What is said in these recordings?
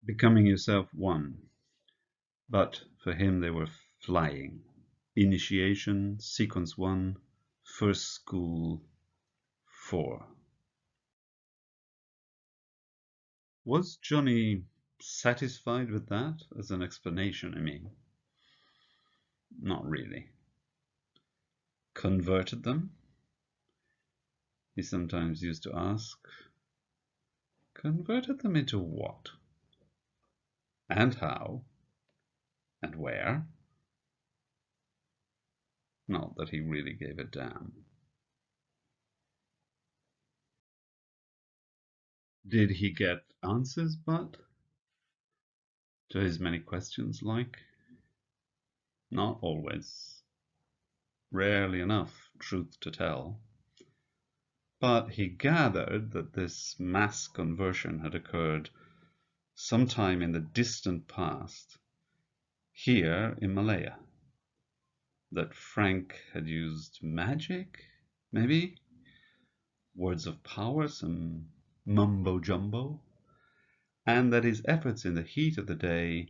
Becoming Yourself 1, but for him they were flying. Initiation, Sequence 1, First School 4. Was Johnny satisfied with that as an explanation, I mean? Not really. Converted them? He sometimes used to ask. Converted them into what? And how? And where? Not that he really gave a damn. Did he get answers, but to his many questions, like? Not always. Rarely enough, truth to tell. But he gathered that this mass conversion had occurred sometime in the distant past, here in Malaya. That Frank had used magic, maybe? Words of power, some mumbo-jumbo? And that his efforts in the heat of the day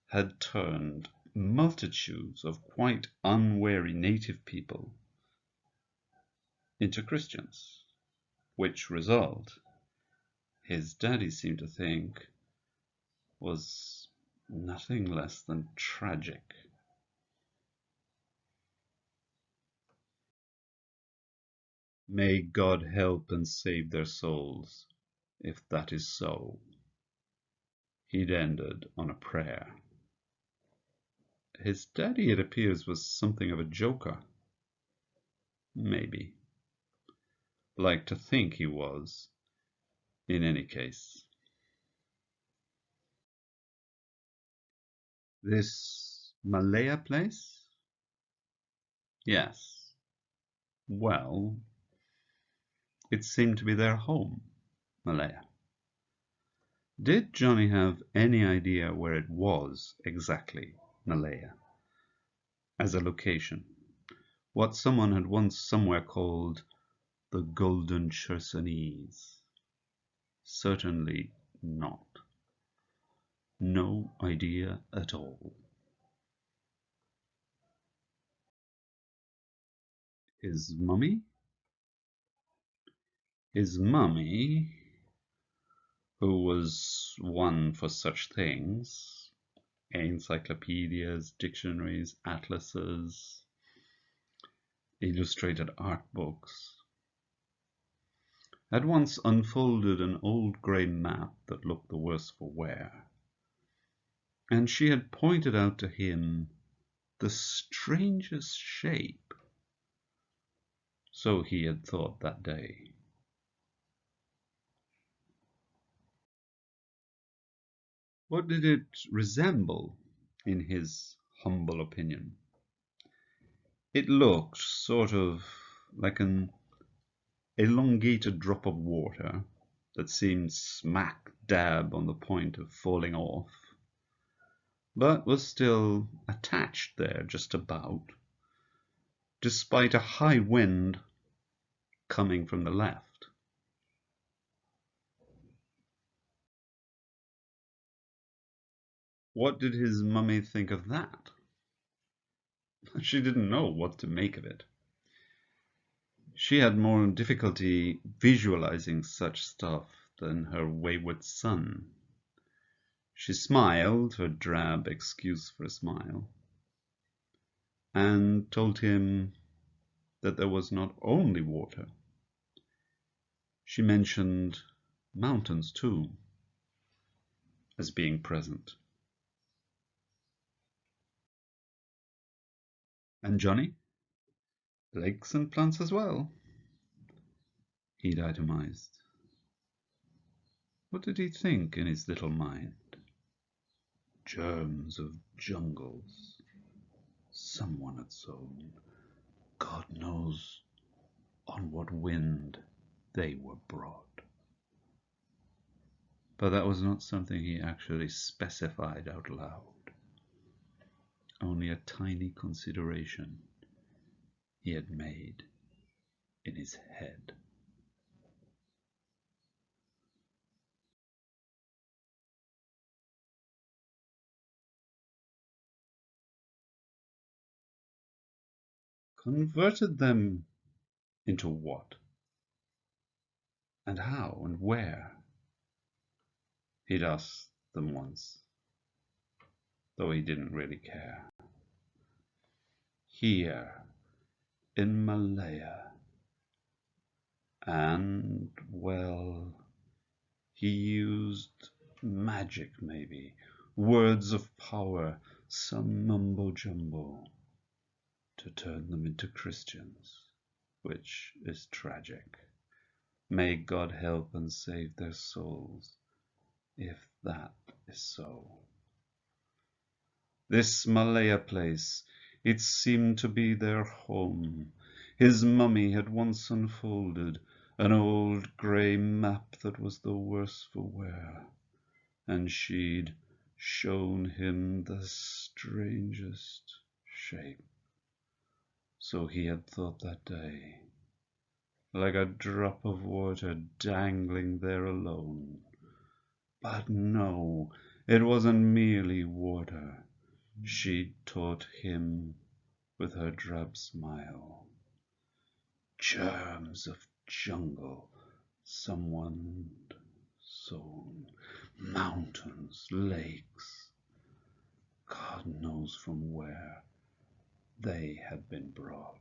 had turned multitudes of quite unwary native people into Christians, which result, his daddy seemed to think, was nothing less than tragic. May God help and save their souls, if that is so. He'd ended on a prayer. His daddy, it appears, was something of a joker. Maybe. Like to think he was, in any case. This Malaya place? Yes. Well, it seemed to be their home, Malaya. Did Johnny have any idea where it was exactly, Malaya, as a location? What someone had once somewhere called the Golden Chersonese? Certainly not. No idea at all. His mummy? His mummy, who was one for such things, encyclopedias, dictionaries, atlases, illustrated art books, had once unfolded an old grey map that looked the worse for wear, and she had pointed out to him the strangest shape. So he had thought that day. What did it resemble, in his humble opinion? It looked sort of like an elongated drop of water that seemed smack dab on the point of falling off, but was still attached there just about, despite a high wind coming from the left. What did his mummy think of that? She didn't know what to make of it. She had more difficulty visualizing such stuff than her wayward son. She smiled, her drab excuse for a smile, and told him that there was not only water. She mentioned mountains too, as being present. And Johnny? Lakes and plants as well, he'd itemized. What did he think in his little mind? Germs of jungles. Someone had sown, God knows on what wind they were brought. But that was not something he actually specified out loud. Only a tiny consideration he had made in his head. converted them into what? And how and where? He'd asked them once, though he didn't really care. Here, in Malaya. And, well, he used magic, maybe, words of power, some mumbo-jumbo, to turn them into Christians, which is tragic. May God help and save their souls, if that is so. This Malaya place, it seemed to be their home. His mummy had once unfolded an old grey map that was the worse for wear, and she'd shown him the strangest shape. So he had thought that day, like a drop of water dangling there alone. But no, it wasn't merely water. She'd taught him with her drab smile. Germs of jungle, someone sown, mountains, lakes, God knows from where they had been brought.